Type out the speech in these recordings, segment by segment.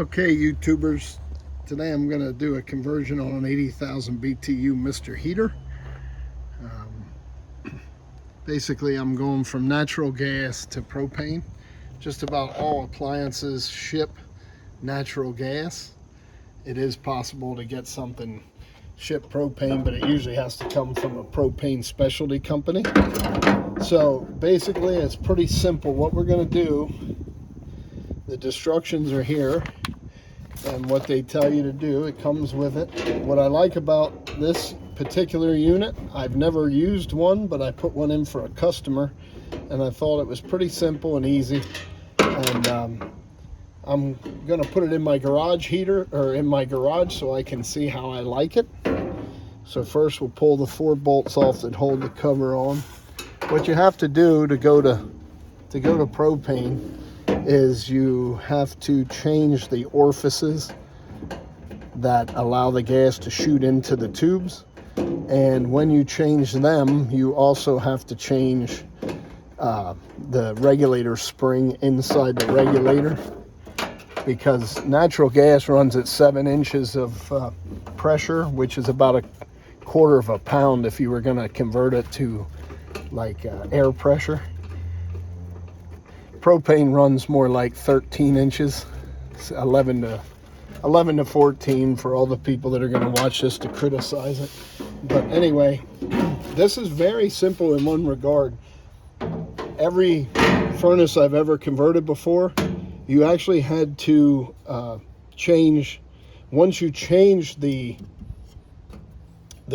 Okay, YouTubers, today I'm going to do a conversion on an 80,000 BTU Mr. Heater. Basically, I'm going from natural gas to propane. Just about all appliances ship natural gas. It is possible to get something shipped propane, but it usually has to come from a propane specialty company. So basically, it's pretty simple. What we're going to do, the instructions are here. And what they tell you to do, it comes with it. What I like about this particular unit, I've never used one, but I put one in for a customer, and I thought it was pretty simple and easy. And I'm gonna put it in my garage heater, or in my garage, so I can see how I like it. So first we'll pull the 4 bolts off that hold the cover on. What you have to do to go to propane is you have to change the orifices that allow the gas to shoot into the tubes, and when you change them, you also have to change the regulator spring inside the regulator, because natural gas runs at 7 inches of pressure, which is about a quarter of a pound if you were going to convert it to like air pressure. Propane runs more like 13 inches, 11 to 14 for all the people that are going to watch this to criticize it. But anyway, this is very simple in one regard. Every furnace I've ever converted before, you actually had to change, once you changed the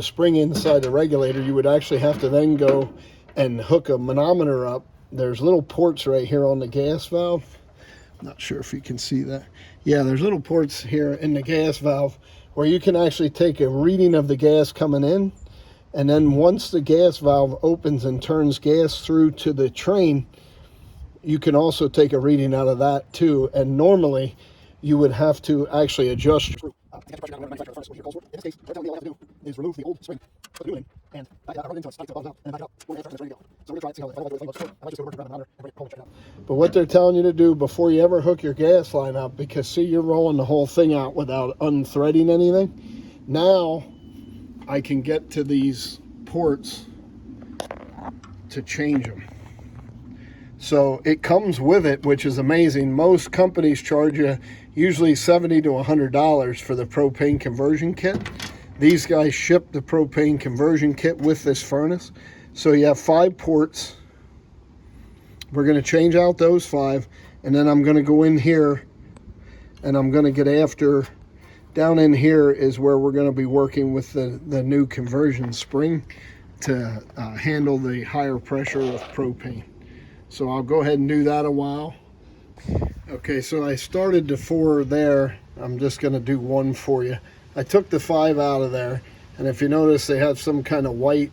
spring inside the regulator, you would actually have to then go and hook a manometer up. There's little ports right here on the gas valve. I'm not sure if you can see that. Yeah, there's little ports here in the gas valve where you can actually take a reading of the gas coming in, and then once the gas valve opens and turns gas through to the train, you can also take a reading out of that too. And normally you would have to actually adjust. In this case, what all I have to do is remove the old spring, put the new in, and run it into it, spike it above and back up. So we're going to try it, see how I might just go work around the monitor and pull it out. But what they're telling you to do before you ever hook your gas line up, because see, you're rolling the whole thing out without unthreading anything. Now I can get to these ports to change them. So it comes with it, which is amazing. Most companies charge you usually $70 to $100 for the propane conversion kit. These guys ship the propane conversion kit with this furnace. So you have 5 ports. We're going to change out those 5, and then I'm going to go in here and I'm going to get after, down in here is where we're going to be working with the new conversion spring to handle the higher pressure of propane. So I'll go ahead and do that a while. Okay, so I started the 4 there. I'm just going to do 1 for you. I took the 5 out of there, and if you notice, they have some kind of white.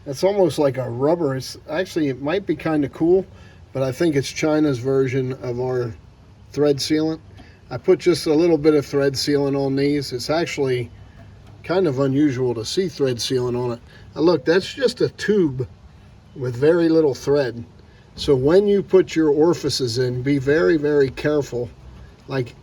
It's almost like a rubber. It's actually, it might be kind of cool, but I think it's China's version of our thread sealant. I put just a little bit of thread sealant on these. It's actually kind of unusual to see thread sealant on it. Now look, that's just a tube with very little thread. So when you put your orifices in, be very, very careful. Like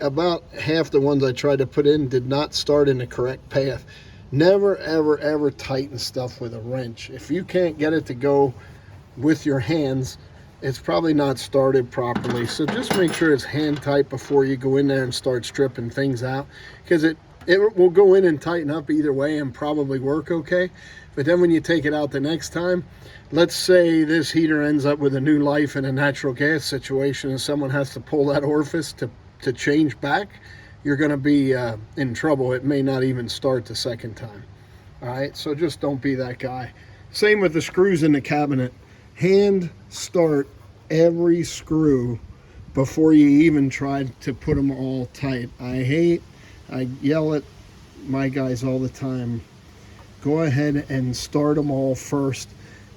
about half the ones I tried to put in did not start in the correct path. Never, ever, ever tighten stuff with a wrench. If you can't get it to go with your hands, it's probably not started properly. So just make sure it's hand tight before you go in there and start stripping things out, because it will go in and tighten up either way and probably work okay. But then when you take it out the next time, let's say this heater ends up with a new life in a natural gas situation and someone has to pull that orifice to change back, you're going to be in trouble. It may not even start the second time. All right, so just don't be that guy. Same with the screws in the cabinet. Hand start every screw before you even try to put them all tight. I yell at my guys all the time. Go ahead and start them all first,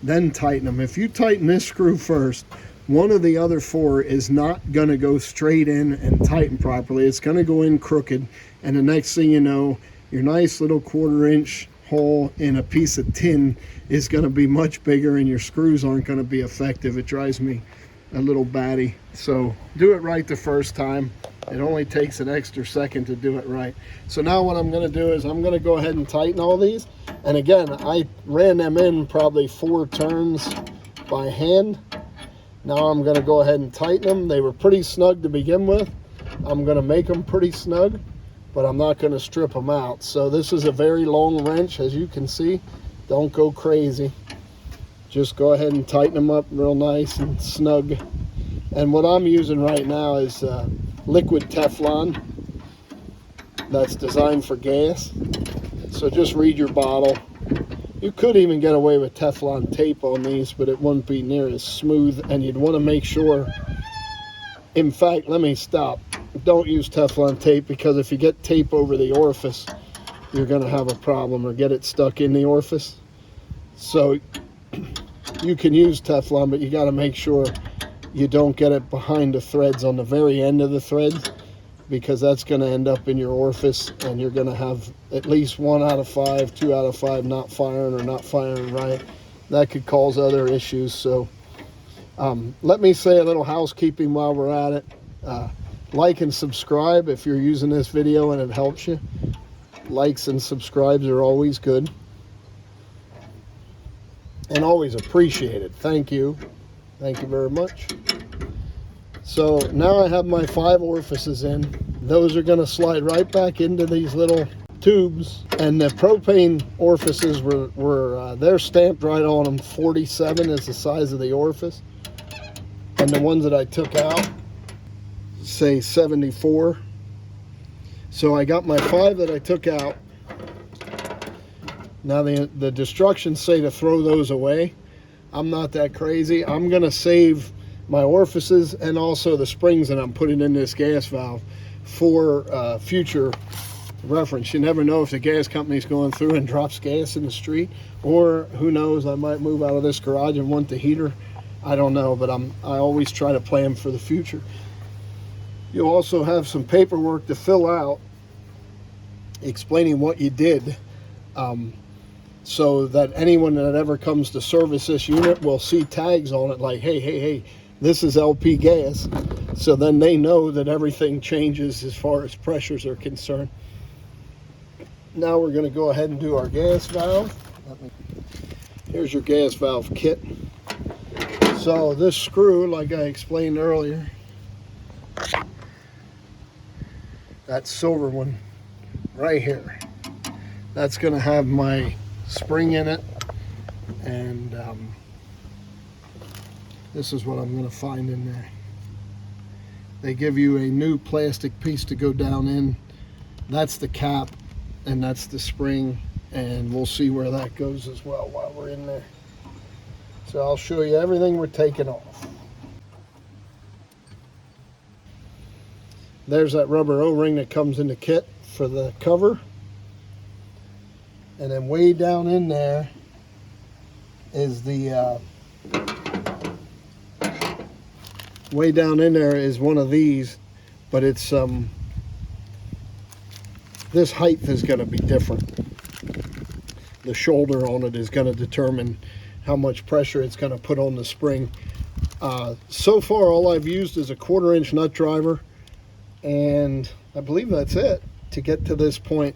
then tighten them. If you tighten this screw first, one of the other 4 is not going to go straight in and tighten properly. It's going to go in crooked, and the next thing you know, your nice little 1/4 inch hole in a piece of tin is going to be much bigger, and your screws aren't going to be effective. It drives me a little batty. So do it right the first time. It only takes an extra second to do it right. So now what I'm going to do is I'm going to go ahead and tighten all these. And again, I ran them in probably 4 turns by hand. Now I'm going to go ahead and tighten them. They were pretty snug to begin with. I'm going to make them pretty snug, but I'm not going to strip them out. So this is a very long wrench, as you can see. Don't go crazy. Just go ahead and tighten them up real nice and snug. And what I'm using right now is liquid Teflon that's designed for gas. So just read your bottle. You could even get away with Teflon tape on these, but it wouldn't be near as smooth, and you'd want to make sure. In fact, let me stop. Don't use Teflon tape, because if you get tape over the orifice, you're going to have a problem, or get it stuck in the orifice. So you can use Teflon, but you got to make sure you don't get it behind the threads on the very end of the threads, because that's going to end up in your orifice, and you're going to have at least 1 out of 5, 2 out of 5 not firing or not firing right. That could cause other issues. So let me say a little housekeeping while we're at it. Like and subscribe if you're using this video and it helps you. Likes and subscribes are always good and always appreciated. Thank you. Thank you very much. So now I have my 5 orifices in. Those are going to slide right back into these little tubes. And the propane orifices were they're stamped right on them. 47 is the size of the orifice. And the ones that I took out say 74. So I got my 5 that I took out. Now the instructions say to throw those away. I'm not that crazy. I'm going to save my orifices and also the springs that I'm putting in this gas valve for future reference. You never know if the gas company's going through and drops gas in the street, or who knows, I might move out of this garage and want the heater. I don't know, but I always try to plan for the future. You'll also have some paperwork to fill out explaining what you did, so that anyone that ever comes to service this unit will see tags on it like, hey, this is LP gas. So then they know that everything changes as far as pressures are concerned. Now we're going to go ahead and do our gas valve. Here's your gas valve kit. So this screw, like I explained earlier, that silver one right here, that's going to have my spring in it, and this is what I'm going to find in there. They give you a new plastic piece to go down in. That's the cap, and that's the spring, and we'll see where that goes as well while we're in there. So I'll show you everything we're taking off. There's that rubber O-ring that comes in the kit for the cover. And then way down in there is the way down in there is one of these, but it's this height is going to be different. The shoulder on it is going to determine how much pressure it's going to put on the spring. So far all I've used is a 1/4 inch nut driver, and I believe that's it to get to this point.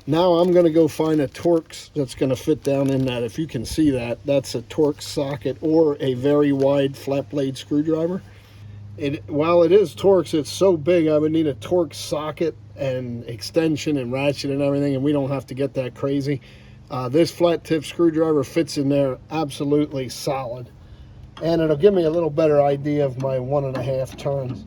Now I'm going to go find a Torx that's going to fit down in that. If you can see that, that's a Torx socket or a very wide flat blade screwdriver. While it is Torx, it's so big I would need a Torx socket and extension and ratchet and everything, and we don't have to get that crazy. This flat tip screwdriver fits in there absolutely solid, and it'll give me a little better idea of my 1.5 turns.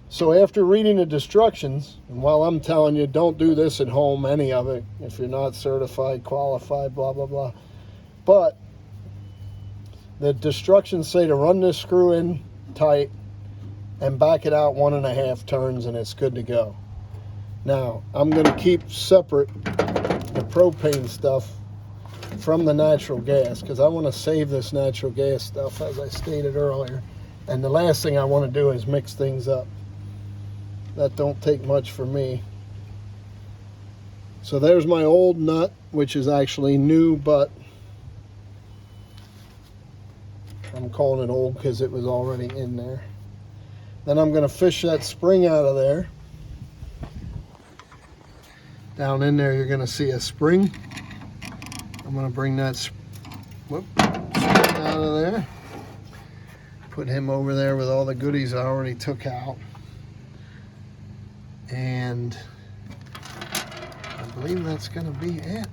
So after reading the instructions, and while I'm telling you don't do this at home, any of it, if you're not certified, qualified, blah blah blah, but the instructions say to run this screw in tight and back it out 1.5 turns, and it's good to go. Now I'm going to keep separate the propane stuff from the natural gas, because I want to save this natural gas stuff, as I stated earlier, and the last thing I want to do is mix things up. That don't take much for me. So there's my old nut, which is actually new, but I'm calling it old because it was already in there. Then I'm going to fish that spring out of there. Down in there, you're going to see a spring. I'm going to bring that spring out of there. Put him over there with all the goodies I already took out. And I believe that's going to be it.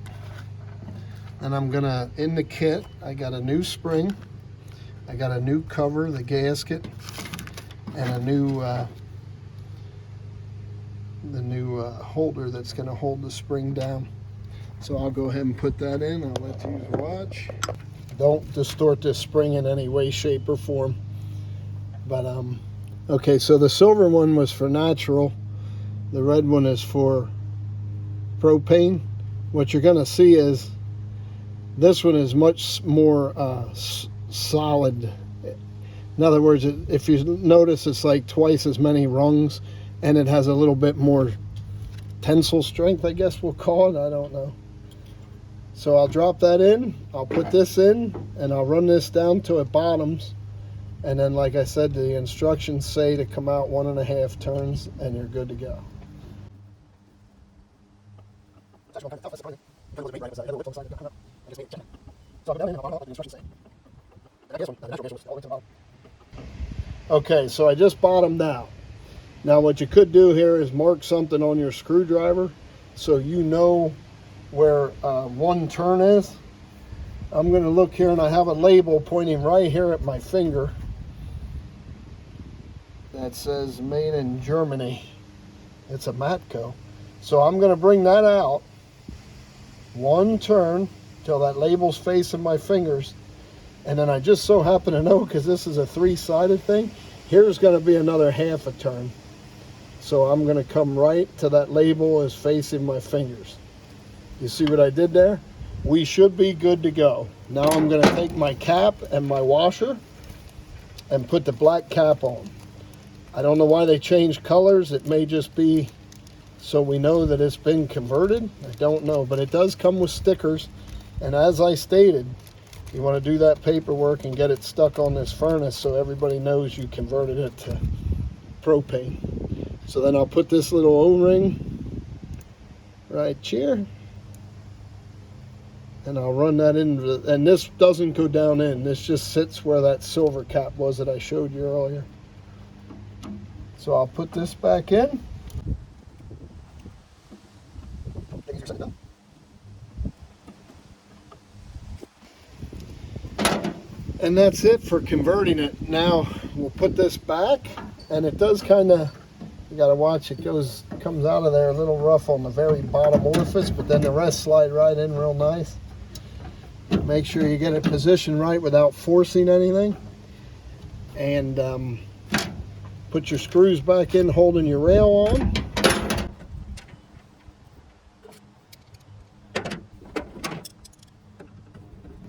And I'm going to, in the kit, I got a new spring. I got a new cover, the gasket, and a new holder that's going to hold the spring down. So I'll go ahead and put that in. I'll let you watch. Don't distort this spring in any way, shape, or form. But okay, so the silver one was for natural. The red one is for propane. What you're going to see is this one is much more solid. In other words, if you notice, it's like twice as many rungs, and it has a little bit more tensile strength, I guess we'll call it. I don't know. So I'll drop that in, I'll put this in, and I'll run this down till it bottoms. And then, like I said, the instructions say to come out 1.5 turns, and you're good to go. Okay, so I just bottomed out. Now what you could do here is mark something on your screwdriver so you know where one turn is. I'm going to look here, and I have a label pointing right here at my finger that says made in Germany. It's a Matco. So I'm going to bring that out one turn till that label's facing my fingers, and then I just so happen to know, because this is a 3-sided thing, here's going to be another 1/2 turn. So I'm going to come right to that label is facing my fingers. You see what I did there? We should be good to go. Now I'm going to take my cap and my washer and put the black cap on. I don't know why they changed colors. It may just be so we know that it's been converted. I don't know, but it does come with stickers. And as I stated, you want to do that paperwork and get it stuck on this furnace so everybody knows you converted it to propane. So then I'll put this little O-ring right here, and I'll run that into the, and this doesn't go down in, this just sits where that silver cap was that I showed you earlier. So I'll put this back in. And that's it for converting it. Now we'll put this back, and it does kind of, you got to watch, it comes out of there a little rough on the very bottom orifice, but then the rest slide right in real nice. Make sure you get it positioned right without forcing anything. And put your screws back in, holding your rail on.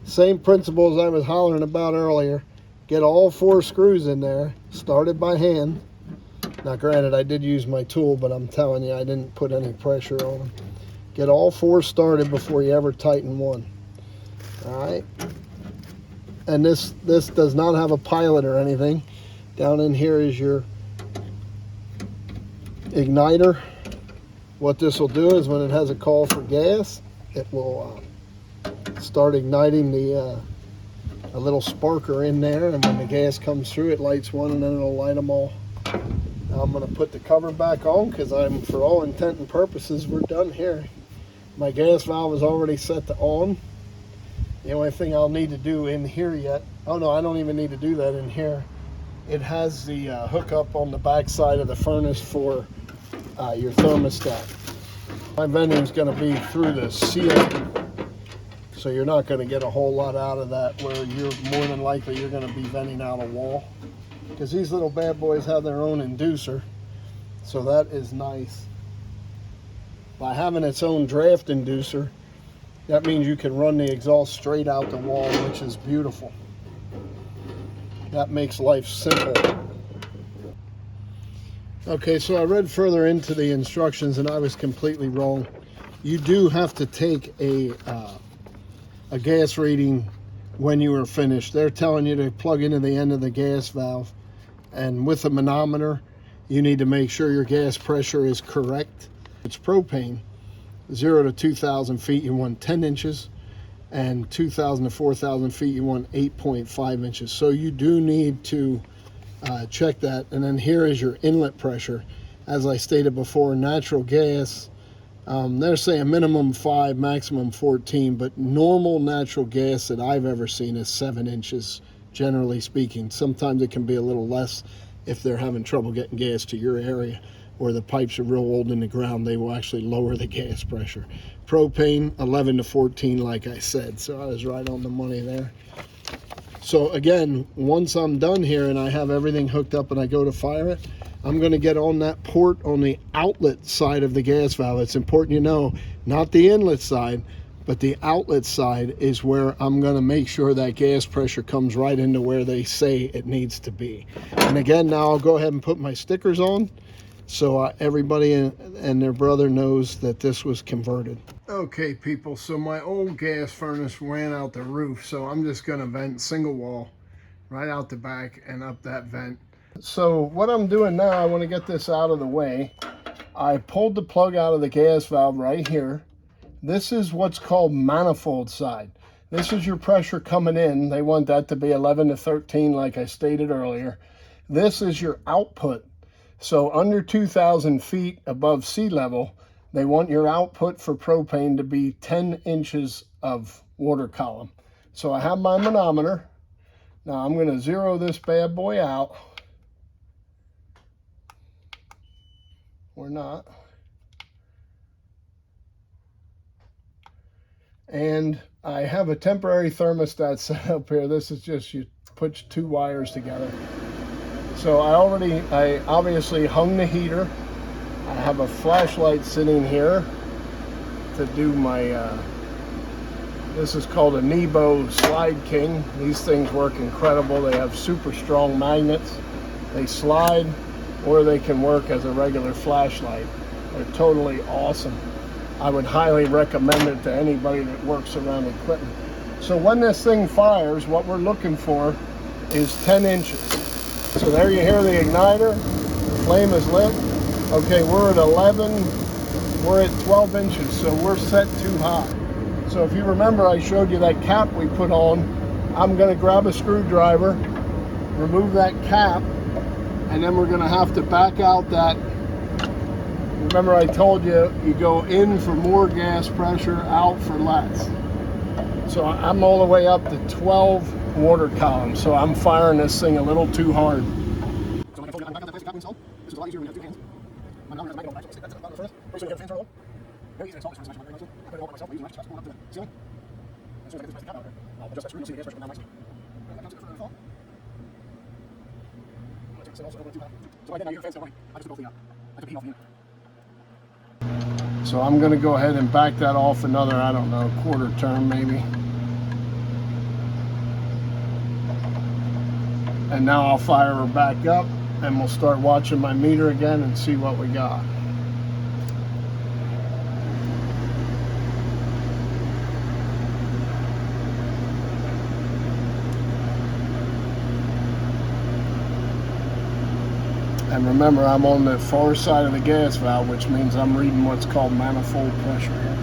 Same principle as I was hollering about earlier. Get all 4 screws in there, started by hand. Now granted, I did use my tool, but I'm telling you, I didn't put any pressure on them. Get all 4 started before you ever tighten one. All right. And this does not have a pilot or anything. Down in here is your igniter. What this will do is when it has a call for gas, it will start igniting a little sparker in there, and when the gas comes through, it lights one, and then it'll light them all. Now I'm going to put the cover back on, because for all intent and purposes, we're done here. My gas valve is already set to on. The only thing I'll need to do in here yet, oh no, I don't even need to do that in here. It has the hookup on the back side of the furnace for your thermostat. My venting is going to be through the ceiling, so you're not going to get a whole lot out of that, where you're more than likely you're going to be venting out a wall. Because these little bad boys have their own inducer, so that is nice. By having its own draft inducer, that means you can run the exhaust straight out the wall, which is beautiful. That makes life simple. Okay, so I read further into the instructions, and I was completely wrong. You do have to take a gas reading when you are finished. They're telling you to plug into the end of the gas valve, and with a manometer, you need to make sure your gas pressure is correct. It's propane, 0 to 2,000 feet, you want 10 inches. And 2,000 to 4,000 feet, you want 8.5 inches. So you do need to check that. And then here is your inlet pressure. As I stated before, natural gas, they're saying minimum 5, maximum 14, but normal natural gas that I've ever seen is 7 inches, generally speaking. Sometimes it can be a little less if they're having trouble getting gas to your area, or the pipes are real old in the ground. They will actually lower the gas pressure. Propane, 11 to 14, like I said. So I was right on the money there. So again, once I'm done here and I have everything hooked up and I go to fire it, I'm going to get on that port on the outlet side of the gas valve. It's important you know, not the inlet side, but the outlet side is where I'm going to make sure that gas pressure comes right into where they say it needs to be. And again, now I'll go ahead and put my stickers on, so everybody and their brother knows that this was converted. Okay, people, so my old gas furnace ran out the roof, so I'm just going to vent single wall right out the back and up that vent. So what I'm doing now, I want to get this out of the way. I pulled the plug out of the gas valve right here. This is what's called manifold side. This is your pressure coming in. They want that to be 11 to 13, like I stated earlier. This is your output. So under 2,000 feet above sea level, they want your output for propane to be 10 inches of water column. So I have my manometer. Now I'm going to zero this bad boy out. Or not. And I have a temporary thermostat set up here. This is just, you put 2 wires together. So I obviously hung the heater. I have a flashlight sitting here to do my, this is called a Nebo Slide King. These things work incredible. They have super strong magnets. They slide, or they can work as a regular flashlight. They're totally awesome. I would highly recommend it to anybody that works around equipment. So when this thing fires, what we're looking for is 10 inches. So there you hear the igniter, the flame is lit. Okay, we're at 11, we're at 12 inches, so we're set too high. So if you remember, I showed you that cap we put on. I'm gonna grab a screwdriver, remove that cap, and then we're gonna have to back out that. Remember I told you, you go in for more gas pressure, out for less. So I'm all the way up to 12 water columns, so I'm firing this thing a little too hard. So like I told you, I'm back out that plastic cap installed. This is a lot easier when you have 2 hands. My mom has a magnet on the back, so that's about the first. First thing you have the fans roll. Very easy to install this furnace, very nicely. I put it all by myself, I use a ratchet strap going up to the ceiling. As soon as I get this plastic cap out of there, I'll adjust that screw, you'll see the gas pressure come down nicely. That comes in for the fall. I'm gonna take this also over to that. So right now you hear the fans still running. I just took off the heat off the unit. So I'm going to go ahead and back that off another, I don't know, quarter turn maybe. And now I'll fire her back up and we'll start watching my meter again and see what we got. And remember, I'm on the far side of the gas valve, which means I'm reading what's called manifold pressure here.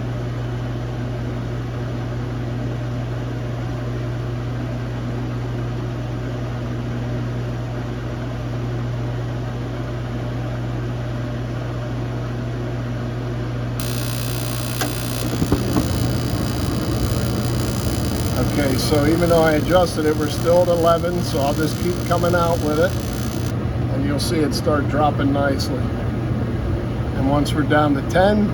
Okay, so even though I adjusted it, we're still at 11, so I'll just keep coming out with it. And you'll see it start dropping nicely. And once we're down to 10,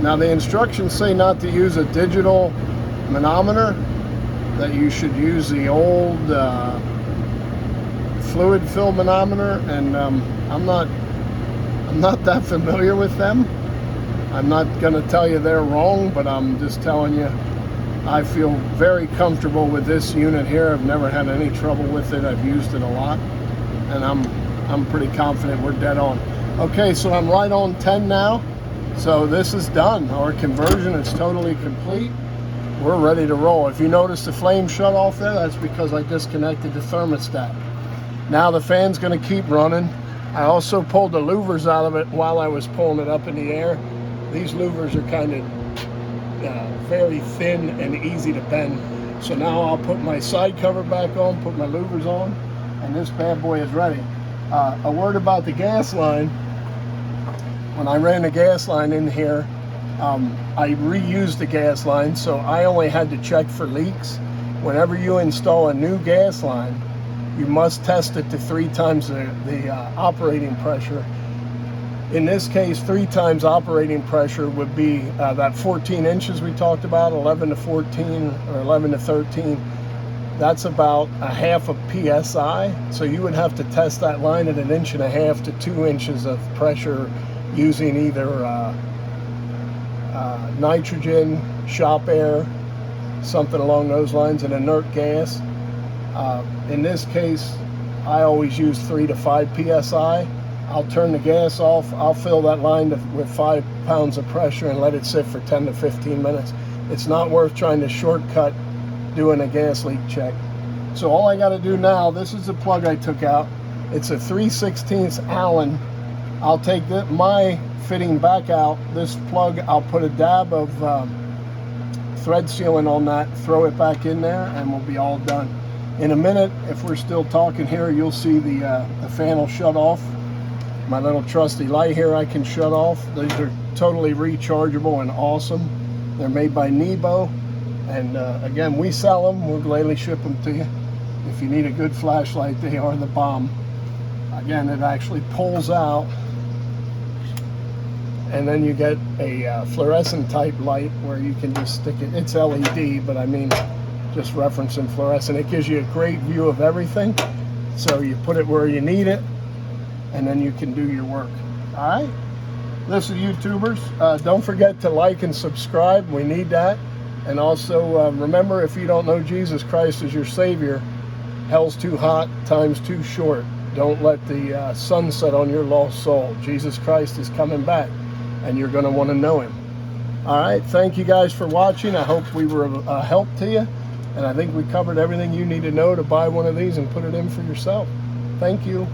now the instructions say not to use a digital manometer, that you should use the old fluid fill manometer, and I'm not that familiar with them. I'm not going to tell you they're wrong, but I'm just telling you I feel very comfortable with this unit here. I've never had any trouble with it. I've used it a lot, and I'm pretty confident we're dead on. Okay, so I'm right on 10 now. So this is done. Our conversion is totally complete. We're ready to roll. If you notice the flame shut off there, that's because I disconnected the thermostat. Now the fan's going to keep running. I also pulled the louvers out of it while I was pulling it up in the air. These louvers are kind of very thin and easy to bend. So now I'll put my side cover back on, put my louvers on, and this bad boy is ready. A word about the gas line. When I ran the gas line in here, I reused the gas line, so I only had to check for leaks. Whenever you install a new gas line, you must test it to 3 times the operating pressure. In this case, 3 times operating pressure would be that 14 inches we talked about, 11 to 14 or 11 to 13. That's about a half of PSI. So you would have to test that line at 1.5 inches to 2 inches of pressure using either nitrogen, shop air, something along those lines, an inert gas. In this case, I always use 3 to 5 PSI. I'll turn the gas off. I'll fill that line with 5 pounds of pressure and let it sit for 10 to 15 minutes. It's not worth trying to shortcut doing a gas leak check. So all I got to do now, this is the plug I took out. It's a 3/16 Allen. I'll take my fitting back out. This plug, I'll put a dab of thread sealant on that, throw it back in there, and we'll be all done. In a minute, if we're still talking here, you'll see the fan will shut off. My little trusty light here I can shut off. These are totally rechargeable and awesome. They're made by Nebo, and again, we sell them. We'll gladly ship them to you. If you need a good flashlight, they are the bomb. Again, it actually pulls out, and then you get a fluorescent type light where you can just stick it. It's LED, but I mean, just referencing fluorescent. It gives you a great view of everything. So you put it where you need it, and then you can do your work. All right? Listen, YouTubers, don't forget to like and subscribe. We need that. And also, remember, if you don't know Jesus Christ as your Savior, hell's too hot, time's too short. Don't let the sun set on your lost soul. Jesus Christ is coming back, and you're going to want to know him. All right? Thank you guys for watching. I hope we were a help to you. And I think we covered everything you need to know to buy one of these and put it in for yourself. Thank you.